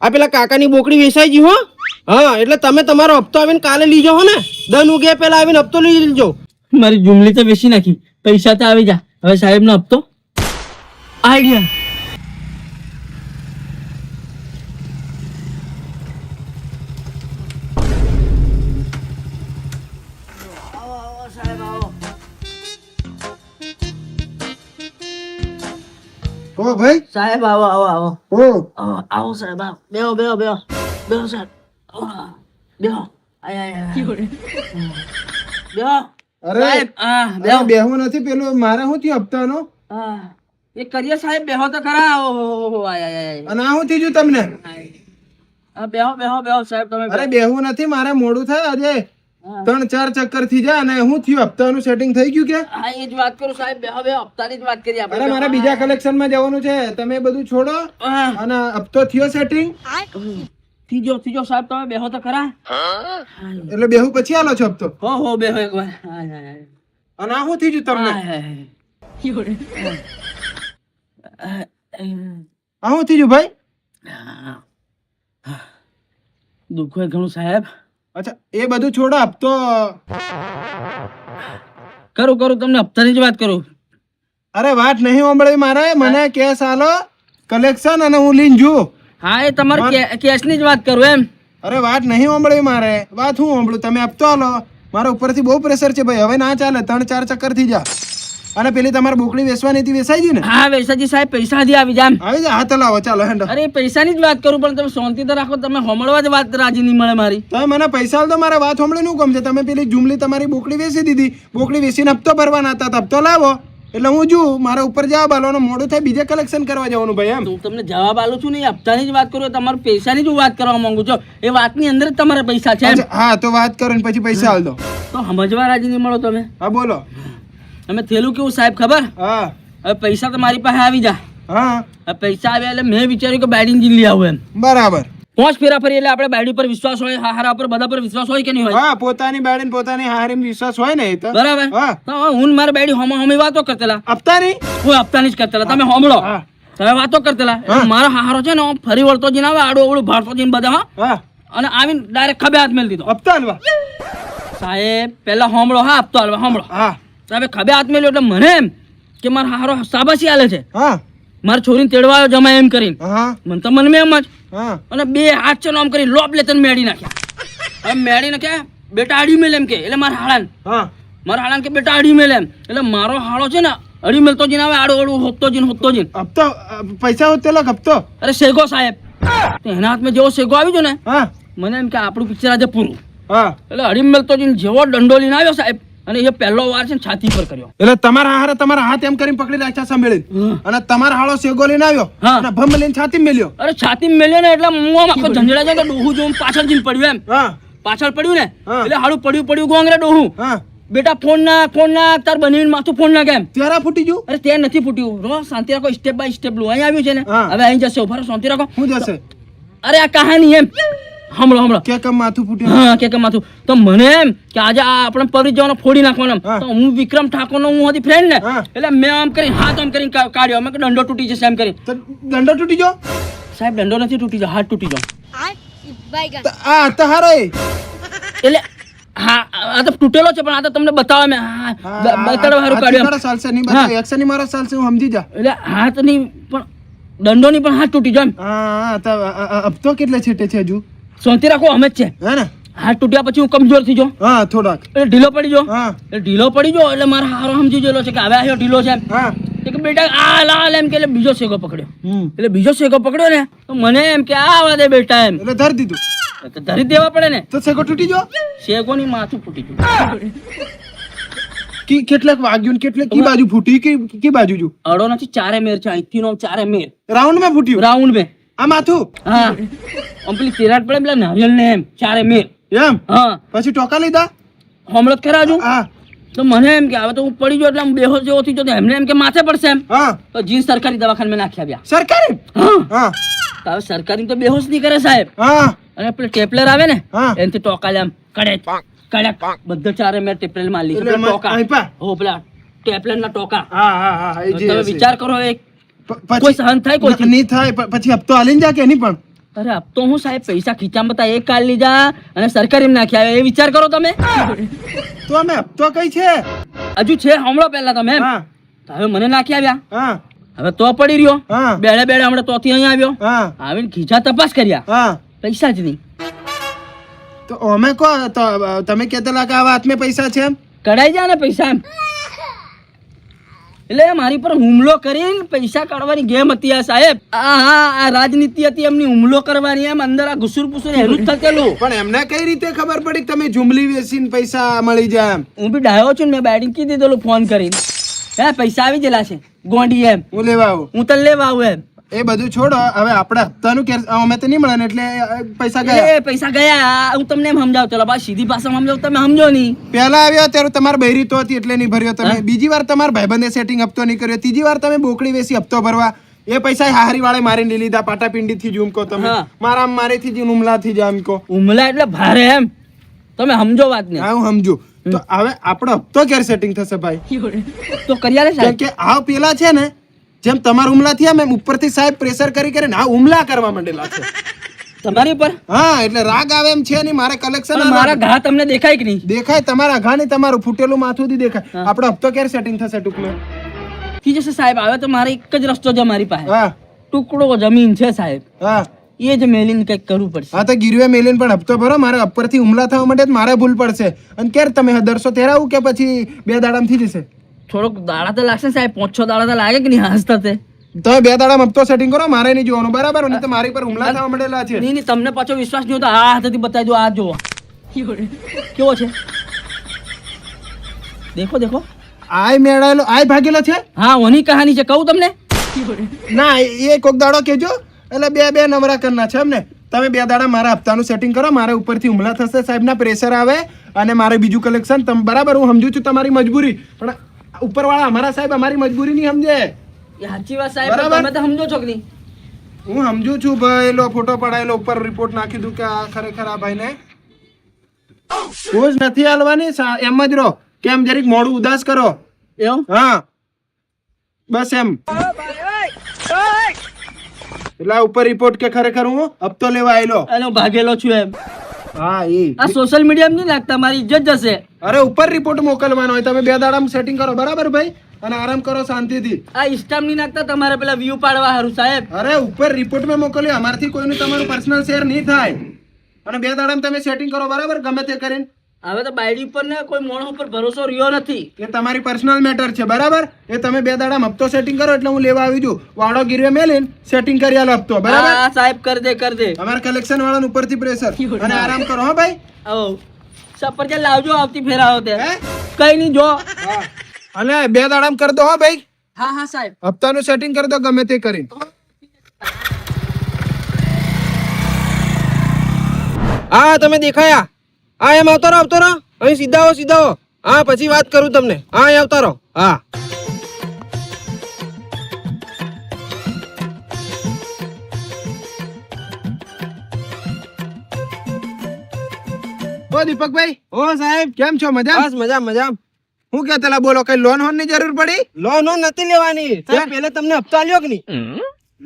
આ પેલા કાકાની બોકડી વેચાઈ ગઈ હો. હા એટલે તમે તમારો હપ્તો આવીને કાલે લીજો હો ને. દન ઉગે પેલા આવીને હપ્તો લઈ લેજો. મારી જુમલી તો બેસી નાખી, પૈસા તો આવી જા. હવે સાહેબ નો હપ્તો આઈડિયા. ઓ ભાઈ સાહેબ આવો આવો આવો ઓ આવો સાહેબ આવો. બેહો બેહો બેહો બેહો સાહેબ. બેહો આય આય આય. બેહો અરે સાહેબ. હા બેહો. બેહું નથી, પેલું મારે શું થયું હપ્તાનો? હા એ કરીએ સાહેબ. બેહો તો ખરા. ઓહો આય આય આય. અને આ શું થયું તમને? હા બેહો બેહો બેહો સાહેબ તમે. અરે બેહું નથી, મારે મોડું થાય આજે. હા. 3-4 ચક્કર થી જાય અને શું થયું હપ્તાનું સેટિંગ થઈ ગયું કે? હા એ જ વાત કરું સાહેબ. બેહો બેહો હપ્તાની જ વાત કરીએ આપણે. અરે મારે બીજા કલેક્શન માં જવાનું છે, તમે બધું છોડો હા. અને હપ્તો થયો સેટિંગ થીજો સાહેબ તમે બેહો તો ખરા. એટલે બેહું પછી આલો છો હપ્તો. હો બેહો એકવાર. આય આય આય. અને આ શું થયું તમને? આય આય. આ શું થયું ભાઈ? દુઃખ હોય ઘણું સાહેબ. અચ્છા એ બધું છોડો, હપ્તો કરું તમને હપ્તાની જ વાત કરું. અરે વાત નહીં સાંભળવી મારે, મને કેસ આલો કલેક્શન અને હું લઈને જુ. હા એ તમારે કેસની જ વાત કરું એમ. અરે વાત નહીં સાંભળવી મારે, વાત હું સાંભળું, તમે હપ્તો આલો. મારા ઉપરથી બહુ પ્રેશર છે ભાઈ, હવે ના ચાલે. 3-4 ચક્કર થી જા. અને પેલી તમારે બોકડી વેચવાની હતી, વેચાઈ ગઈ ને? હા વેસાજી સાહેબ પૈસા હજી આવી જામ. આવી જા, હાથ લાવો, ચાલો હેન્ડો. અરે પૈસાની જ વાત કરું પણ તમે શાંતિ તો રાખો. તમે હમળવા જ વાત રાજી નહીં મળે મારી. તમે મને પૈસા આલો તો મારે વાત સાંભળીને શું કામ છે? તમે પેલી જુમલી તમારી બોકડી વેચી દીધી, બોકડી વેચીને હપ્તો ભરવાના હતા, તો હપ્તો લાવો. એટલે હું જુ મારા ઉપર જવાબ આલો, મોડું થાય બીજે કલેક્શન કરવા જવાનું ભાઈ એમ. હું તમને જવાબ આલું છું ને, હપ્તાની જ વાત કરું. તમારે પૈસાની જ વાત કરવા માંગુ છો. એ વાતની અંદર જ તમારા પૈસા છે એમ. અચ્છા, હા તો વાત કરો ને પછી પૈસા આલ દો. તો સમજવા રાજી નહીં મળો તમે. હા બોલો. અમે થયેલું કેવું સાહેબ ખબર? હા હવે પૈસા તો મારી પાસે આવી જા. હા હવે પૈસા આવ્યા એટલે મેં વિચાર્યું કે બાયડીને જીન લઈ આવું એમ. બરાબર. 5 ફેરા ફરી એટલે આપણે બાયડી પર વિશ્વાસ હોય, હારા પર બધા પર વિશ્વાસ હોય કે નહીં હોય? હા પોતાની બાળીને પોતાની હારીમાં વિશ્વાસ હોય ને એ તો. બરાબર. હા. તો હવે હું ને મારી બાયડી હોમી વાતો કરતેલા. હપ્તાની? હું હપ્તાની જ કરતેલા. તમે હોમળો. હા તમે વાતો કરતેલા. એટલે મારો હારો છે ને આમ ફરી વળતો જઈને આવે, આડો અવળું ભાળતો જઈને બધા હા. હા અને આવીને ડાયરેક્ટ ખભે હાથ મેલી દીધો. હપ્તા આલવા? સાહેબ પહેલા હોમળો. હા હપ્તો હાલવા હોમળો. હા સાહેબ ખભે હાથ મેલ્યો એટલે મને એમ કે મારો હારો સાબાસી આલે છે. હા મારી છોરીને તેડવા આવ્યો જમાય એમ કરીને. હા મને તો મનમાં એમ જ. હા અને 2 હાથ છે આમ કરી લોપ લેતન મેળી નાખ્યા. હવે મેળી નાખ્યા, બેટા આડી મેલ એમ કે. એટલે મારા હાળાન કે બેટા આડી મેલ એમ. એટલે મારો હાળો છે ને અડી મેલતો જઈને આવે, આડો અડું હોપતો જઈને. હપ્તો પૈસા હોતેલો હપ્તો? અરે શેગો સાહેબ. તો એના હાથમાં જેવો શેગો આવ્યો ને હા મને એમ કે આપણું પિક્ચર આજે પૂરું. હા એટલે અડી મેલતો જઈને જેવો દંડો લઈને આવ્યો સાહેબ, અને એ પહેલો વાર છે ને છાતી પર કર્યો. એટલે તમારા હારે તમારા હાથ એમ કરીને પકડી રાખ્યા સંભળીને, અને તમારા હાળો સેગો લઈને આવ્યો હા. અને ભમ લઈને છાતી મેલ્યો. અરે છાતી મેલ્યો ને એટલે હું આમ આખો ઝંઝડા છે કે ડોહું જોઉં પાછળ જઈને પડ્યું એમ. હા પાછળ પડ્યું ને હા. એટલે હાડું પડ્યું ગોંગરે ડોહું. હા બેટા ફોન નાખ તાર બનીને માથું ફોન નાખ એમ. ત્યારે ફૂટી ગયું? અરે ત્યાં નથી ફૂટ્યું. રો શાંતિ રાખો, સ્ટેપ બાય સ્ટેપ લો. અહીં આવ્યું છે ને હા. હવે અહીં જશે. ઉભા રહો, શાંતિ રાખો. શું જશે? અરે આ કહાની એમ હમણો કે કેમ માથું ફૂટ્યું? હા કે માથું તો મને એમ કે આજે આ આપણે પરી જવાનો ફોડી નાખવાનો એમ. હા. તો હું વિક્રમ ઠાકોરનો હું હતી ફ્રેન્ડ ને હા. એટલે મેં આમ કરીને હાથ આમ કરીને કાઢ્યો. અમે કે દંડો તૂટી જશે એમ કરી. તો દંડો તૂટી ગયો? સાહેબ દંડો નથી તૂટી ગયો, હાથ તૂટી ગયો. આ તો હારો એ. એટલે હા આ તો તૂટેલો છે પણ આ તો તમને બતાવવા મેં બતાડવા સારું કાઢ્યું એમ. ચાલશે નહીં બતાવો, એક્શન ની મારો ચાલશે, હું સમજી જા. એટલે હાથ નહીં પણ દંડો નહીં પણ હાથ તૂટી જાય એમ. હા તો હપ્તો કેટલે છેટે છે હજુ? શાંતિ રાખો, અમે જ છે. હે ને? હાથ તૂટ્યા પછી હું કમજોર થઈ ગયો, હા થોડાક. એટલે ઢીલો પડી ગયો. હા એટલે ઢીલો પડી ગયો એટલે મારા હારો સમજી ગયેલો છે કે હવે આવ્યો ઢીલો છે એમ. હા કે બેટા આ લાલ એમ કે એટલે બીજો શેગો પકડ્યો. હમ એટલે બીજો શેગો પકડ્યો ને તો મને એમ કે આ વાદે બેટા એમ. એટલે ધરી દીધું તો ધરી દેવા પડે ને. તો સેગો તૂટી ગયો? શેગો ની માથું ફૂટી ગયું. કેટલાક વાગ્યું ને કેટલે કી બાજુ ફૂટી કી બાજુ જો? અડો નથી, ચારે મેર છે. અહીંથી નો ચારે મેર રાઉન્ડ માં ફૂટ્યું? રાઉન્ડ મેં. આ માથું? હા આમ પેલી તિરાડ પડે પેલા નારિયેલ ને એમ ચારે મેર. એમ? હા પછી ટોકા લીધા? હમણાં જ ખરા છું. હા તો મને એમ કે હવે તો હું પડી ગયો એટલે આમ બેહોશ જેવો થઈ ગયો. એમને એમ કે માથે પડશે એમ. હા તો જીન સરકારી દવાખાને નાખી આવ્યા. સરકારી? હા હા તો હવે સરકારી તો બેહોશ નહીં કરે સાહેબ. હા અને પેલું ટેપલર આવે ને હા. એનાથી ટોકા લે આમ કડક કડક બધા ચારે મેં ટેપલર માં લીધી. એટલે પેલા ટોકા આપ્યા? હો પેલા ટેપલર ના ટોકા. હા હા હા એ જે તમે હશે. વિચાર કરો એક કોઈ પછી સહન થાય કોઈ નહીં થાય પછી હપ્તો આલીને જા કે નહીં? પણ અરે અબ તો હું સાહેબ પૈસા ખીચામાં હતા એક કાલ લીધા અને સરકારી નાખ્યા એ વિચાર કરો તમે. તો અમે હપ્તો કઈ છે? હજુ છે હમણાં પહેલા તમે એમ. હા તો હવે મને નાખી આવ્યા, હા હવે તો પડી રહ્યો. હા બેડે બેડે હમણાં તોથી અહીંયા આવ્યો, હા આવીને ખીચા તપાસ કર્યા, હા પૈસા જ નહીં. તો અમે કો તો તમે કહેતા કે આવા હાથમાં પૈસા છે એમ? કઢાઈ જાય ને પૈસા એમ. એટલે મારી પર હુમલો કરીને પૈસા કાઢવાની ગેમ હતી આ સાહેબ. આ રાજનીતિ હતી એમની, હુમલો કરવાની એમ અંદર આ ઘુસુર પુસુર એનું જ થતેલું. પણ એમને કઈ રીતે ખબર પડી કે તમે જુમલી વેચીને પૈસા મળી જાય એમ? હું બી ડાયો છું ને, મેં બેટિંગ કીધી દેલું ફોન કરીને. હે પૈસા આવી ગયેલા છે ગોંડી એમ, હું લેવા આવું. હું તને લેવા આવું એમ. એ બધું છોડો, હવે આપણે હપ્તાનું કે અમે તો નહીં મળે ને એટલે પૈસા ગયા. એ પૈસા ગયા. હું તમને એમ સમજાવું, ચલો બા સીધી ભાષામાં સમજાવું, તમે સમજો નહીં. પહેલા આવ્યો ત્યારે તમારે બૈરી તો હતી એટલે નહીં ભર્યો તમે. બીજી વાર તમારા ભાઈબંધે સેટિંગ હપ્તો નહીં કર્યો. ત્રીજી વાર તમે બોકડી વેચી હપ્તો ભરવા, એ પૈસા હારી વાળે મારીને લઈ લીધા. પાટાપિંડી થી જુમકો તમે, હા. મારા મારેથી જ હુમલા થી જામકો. હુમલા એટલે ભારે એમ, તમે સમજો વાત ને. હા હું સમજુ. તો હવે આપણો હપ્તો ક્યારે સેટિંગ થશે ભાઈ? તો કર્યા રે કેમ સાહેબ. કે આ પેલા છે ને, જેમ તમારા હુમલા થયા એમ ઉપરથી સાહેબ પ્રેશર કરી કરીને આ હુમલા કરવા માંડેલા છે. તમારી ઉપર હા એટલે રાગ આવે એમ છે નહીં. મારે કલેક્શન પણ મારા ઘા તમને દેખાય કે નહીં? દેખાય, તમારા ઘા નહીં, તમારું ફૂટેલું માથું થી દેખાય. આપણો હપ્તો ક્યારે સેટિંગ થશે ટૂંકમાં? ઠીક છે સાહેબ, હવે તો મારે એક જ રસ્તો છે મારી પાસે. હા ટુકડો જમીન છે સાહેબ, હા એ જ મેલીને કંઈક કરવું પડશે. હા તો ગીરવે મેલીને પણ હપ્તો ભરો. મારે ઉપરથી હુમલા થવા માટે જ મારે ભૂલ પડશે. અને ક્યારે તમે દરસો તેરાવું કે પછી 2 દાડામાં થઈ જશે? થોડોક દાડા તો લાગશે સાહેબ, 5-6 દાડા તો લાગે કે નહીં હસતા તે. તમે 2 દાડામાં હપ્તો સેટિંગ કરો, મારે નહીં જોવાનું બરાબર? નહીં તો મારી પર હુમલા થવા માંડેલા છે. નહીં તમને પાછો વિશ્વાસ નહીં હોય તો આ હાથેથી બતાવી દો. આ જુઓ કેવો છે, દેખો દેખો. આય મેળાયેલો, આય ભાગેલો છે. હા ઓની કહાની છે, કહું તમને. ના એ કોક દાડો કેજો, એટલે બે નવરા કરના છે એમને. તમે 2 દાડા મારા હપ્તાનું સેટિંગ કરો. મારે ઉપરથી હુમલા થશે, સાહેબના પ્રેશર આવે અને મારે બીજું કલેક્શન. તમે બરાબર, હું સમજુ છું તમારી મજબૂરી, પણ ઉપરવાળા અમારા સાહેબ અમારી મજબૂરી નહીં સમજે. એ સાચી વાત સાહેબ, બરાબર. તમે તો સમજો છો કે નહીં? હું સમજુ છું ભાઈ. લો ફોટો પડાયેલો, ઉપર રિપોર્ટ નાખી દઉં કે આ ખરેખર આ ભાઈને કોઝ નથી હાલવાની. એમ જ રહો, કેમ જરીક મોડું ઉદાસ કરો. એવું હા બસ એમ. એટલે આ ઉપર રિપોર્ટ કે ખરેખર હું હપ્તો લેવા આવેલો. અને હું ભાગેલો છું એમ. હા એ આ સોશિયલ મીડિયા નહીં લાગતા, મારી ઇજ્જત જશે. અરે ઉપર રિપોર્ટ મોકલવાનો હોય. તમે 2 દાડામાં સેટિંગ કરો બરાબર ભાઈ, અને આરામ કરો શાંતિથી. આ ઇન્સ્ટામ નહીં નાખતા તમારે પેલા વ્યૂ પાડવા હારું સાહેબ. અરે ઉપર રિપોર્ટ માં મોકલ્યો. અમારથી કોઈનું તમારું પર્સનલ શેર નહીં થાય. અને 2 દાડામાં તમે સેટિંગ કરો બરાબર, ગમે તે કરીને. હવે તો બાયડી ઉપર ને કોઈ મોણ ઉપર ભરોસો રહ્યો નથી. એ તમારી પર્સનલ મેટર છે બરાબર. એ તમે 2 દાડામાં હપ્તો સેટિંગ કરો એટલે હું લેવા આવી છું. વાળો ગીરવે મેલીને સેટિંગ કરી આલો હપ્તો બરાબર. હા સાહેબ કર દે કર દે. અમારા કલેક્શન વાળાનું ઉપરથી પ્રેશર. અને આરામ કરો હા ભાઈ. આવો સફરજન લાવજો આવતી ફેર આવો તે. હે? કઈ નહીં જો. હા અને 2 દાડામાં કરી દો હા ભાઈ. હા હા સાહેબ. હપ્તાનું સેટિંગ કરી દો ગમે તે કરીને. હા તમે દેખાયા. હા એમ આવતો રહો. અહીં સીધા આવો. હા પછી વાત કરું તમને. હા અહીં આવતા રહો. હા ઓ દીપકભાઈ, ઓ સાહેબ, કેમ છો? મજા? બસ મજા. હું કે તલા બોલો, કઈ લોન હોન ની જરૂર પડી? લોન નથી લેવાની સાહેબ, પહેલે તમને હપ્તો આલ્યો કે નહીં?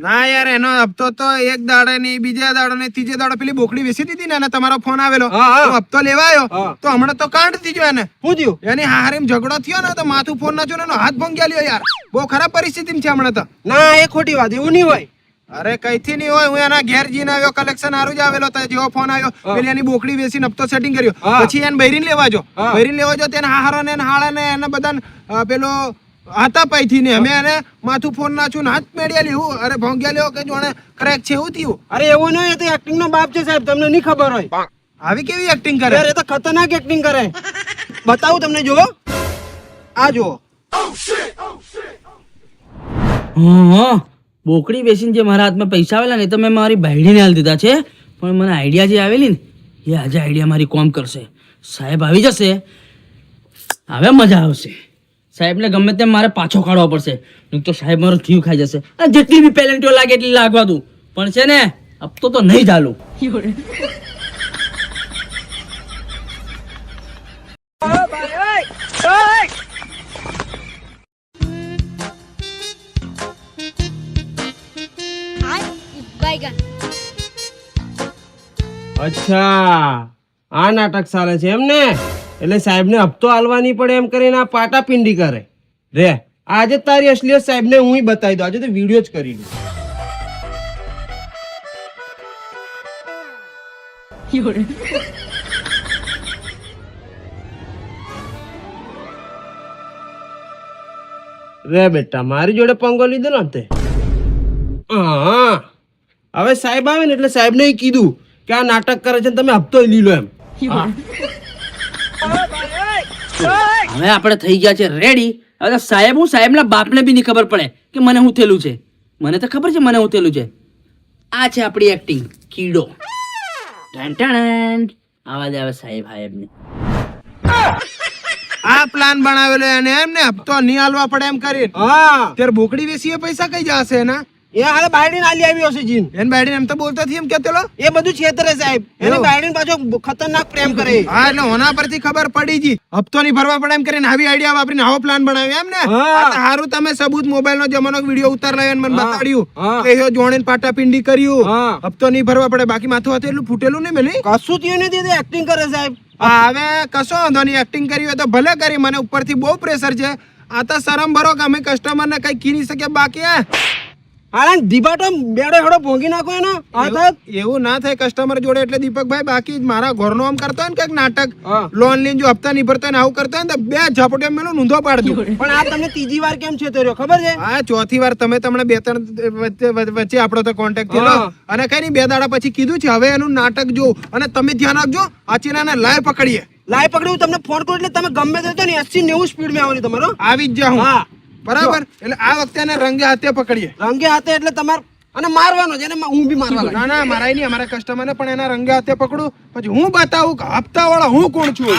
ના યાર, એનો હપ્તો તો એક દાડે ની, બીજા દાડે ની, ત્રીજે દાડે પેલી બોકડી વેચી દીધી ને અને તમારો ફોન આવેલો. હા, હા. તો હપ્તો લેવા આવ્યો હા. તો હમણાં તો કાંડ થઈ ગયો એને. શું થયું? એની હારીમ ઝઘડો થયો ને તો માથું ફોન નાખ્યો ને એનો હાથ ભંગ્યા લ્યો યાર. બહુ ખરાબ પરિસ્થિતિ છે હમણાં તો. ના એ ખોટી વાત, એવું નહીં હોય. અરે કઈથી નહીં હોય. હું એના ઘેર જઈને આવ્યો, કલેક્શન હારું જ આવેલો તો જેવો ફોન આવ્યો પેલી એની બોકડી વેચીને હપ્તો સેટિંગ કર્યો. હા. પછી એને બૈરીને લેવા જો. હા. બૈરીને લેવા જો તેને હારો ને હાળા ને એને બધાને પેલો હાથા પાઈથી ને અમે એને માથું ફોન નાખ્યું ને હાથ મેળ્યા લેવું. અરે ભોંગ્યા લેવો કે જોણે ક્રેક છે એવું થયું. અરે એવું નહીં, એ તો એક્ટિંગ નો બાપ છે સાહેબ, તમને નહીં ખબર હોય. આવી કેવી એક્ટિંગ કરે? યાર એ તો ખતરનાક એક્ટિંગ કરે. બતાવું તમને, જુઓ આ જુઓ. હા બોકડી બેસીને જે મારા હાથમાં પૈસા આવેલા ને એ તો મેં મારી ભાઈડીને હાલ દીધા છે. પણ મને આઈડિયા જે આવેલી ને એ આજે આઈડિયા મારી કોમ કરશે. સાહેબ આવી જશે, હવે મજા આવશે. સાહેબને ગમે તેમ મારે પાછો કાઢવો પડશે, નહીં તો સાહેબ મારો જીવ ખાઈ જશે. અને જેટલી બી પેલેન્ટીઓ લાગે એટલી લાગવા દઉં, પણ છે ને હપ્તો તો નહીં ચાલુ. અચ્છા આ નાટક ચાલે છે એમ ને? એટલે સાહેબને હપ્તો આલવા નહીં પડે એમ કરીને આ પાટાપિંડી કરે રે. આજે જ તારી અસલિયત સાહેબને હું બતાવી દઉં. આજે તો વિડીયો જ કરી દઉં. રે બેટા મારી જોડે પંગો લીધો ને તે. હા હવે સાહેબ આવે ને એટલે સાહેબને કીધું કે આ નાટક કરે છે ને તમે હપ્તો લઈ લો એમ. હવે આપણે થઈ ગયા છે રેડી. હવે સાહેબ હું સાહેબના બાપને બી નહીં ખબર પડે કે મને હું થયેલું છે. મને તો ખબર છે મને હું થયેલું છે. આ છે આપણી એક્ટિંગ કીડો. આવાજ આવે સાહેબ સાહેબને. આ પ્લાન બનાવેલો એને એમ ને હપ્તો નહીં આલવા પડે એમ કરી. હા ત્યારે બોકડી વેસીએ પૈસા કઈ જશે એના? એ હાલે બાયડીને આલી આવ્યો છે જીન. એને બાયડીને એમ તો બોલતો થી એમ કેતેલો એ બધું છેતરે સાહેબ. એને બાયડીને પાછો ખતરનાક પ્રેમ કરે. હા એટલે હોના પરથી ખબર પડી જી હપ્તો નહીં ભરવા પડે એમ કરીને આવી આઈડિયા વાપરીને આવો પ્લાન બનાવ્યો એમ ને. હારું તમે સબૂત મોબાઈલ નો જમાનો વિડીયો ઉતાર લાવ્યો મને બતાડ્યું કે એ જોણીને પાટાપિંડી કર્યું. હપ્તો નહીં ભરવા પડે બાકી માથું હાથે એટલું ફૂટેલું નહીં મેલી કશું થયું નથી. એક્ટિંગ કરે સાહેબ. હવે કશો વાંધો નહીં એક્ટિંગ કરી હોય તો ભલે કરી. મને ઉપરથી બહુ પ્રેશર છે. આ તો શરમ ભરો કે અમે કસ્ટમર ને કઈ કી નહીં શકીએ બાકી. હાલાન દીપાટો બેડો હેડો ભોંગી નાખો એનો. એવું ના થાય કસ્ટમર જોડે એટલે દીપકભાઈ બાકી મારા ઘરનો આમ કરતો હોય ને કઈક નાટક લોન લઈને જો હપ્તા નહીં ભરતો હોય ને આવું કરતો હોય ને તો બે ઝાપટીઓ મેલો ઊંધો પાડ દઉં. પણ આ તમને ત્રીજી વાર કેમ છે તો ખબર છે? હા ચોથી વાર તમે તમને બે ત્રણ વચ્ચે આપણો તો કોન્ટેક્ટ થયેલો અને કઈ નહીં 2 દાડા પછી કીધું છે હવે એનું નાટક જો અને તમે ધ્યાન રાખજો આચીનાને લાય પકડીએ. લાય પકડ્યું તમને ફોન કરું એટલે તમે ગમે તે ને 80-90 સ્પીડ માં આવવાની તમારો આવી જ જાઉં. હા બરાબર. એટલે આ વખતે એને રંગે હાથે પકડીએ. રંગે હાથે એટલે તમારે અને મારવાનો છે એને હું બી મારવાનો. ના ના મારાય નહીં અમારા કસ્ટમરને પણ એના રંગે હાથે પકડું પછી હું બતાવું કે હપ્તા વાળા હું કોણ છું.